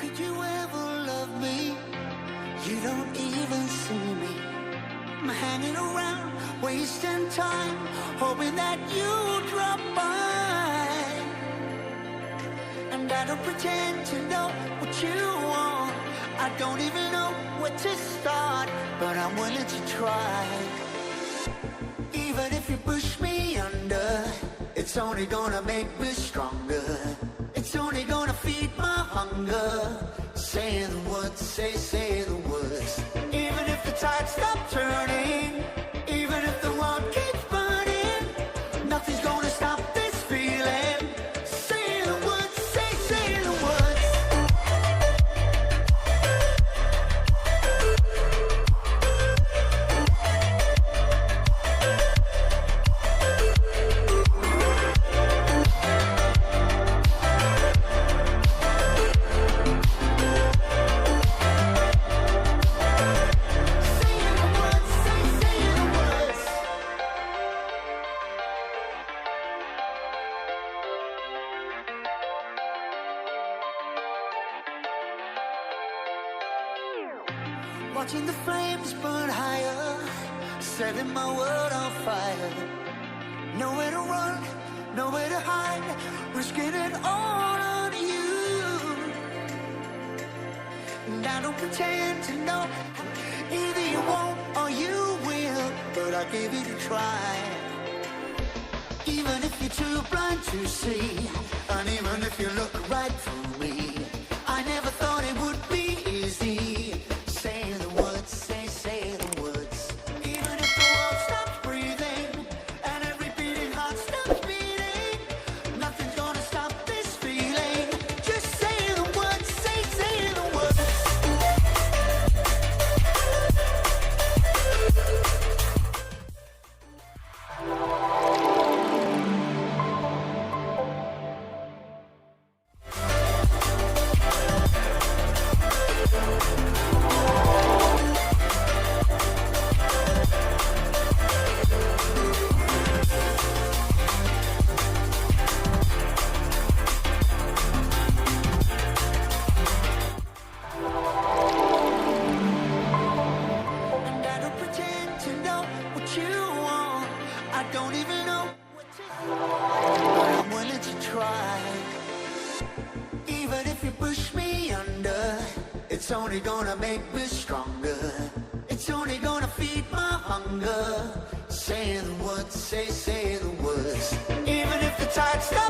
could you ever love me? You don't even see me. I'm hanging around, wasting time, hoping that you drop by. And I don't pretend to know what you want. I don't even know where to start, but I'm willing to try. Even if you push me under, it's only gonna make me stronger. It's only gonna feed my hunger. Say the words, say the words. Even if the tide stops turning, even if the world keeps burning, nothing's gonna stop this feeling. Say the words, say the words. Watching the flames burn higher, setting my world on fire. Nowhere to run, nowhere to hide, risking it all on you. And I don't pretend to know, either you won't or you will, but I'll give it a try. Even if you're too blind to see, and even if you look right through me, I never thought it would be easy. Say the words, say the words. Even if the world stops breathing and every beating heart stops beating, nothing's gonna stop this feeling. Just say the words, say the words. Don't even know what to say, but I'm willing to try. Even if you push me under, it's only gonna make me stronger. It's only gonna feed my hunger. Say the words, say the words. Even if the tide stops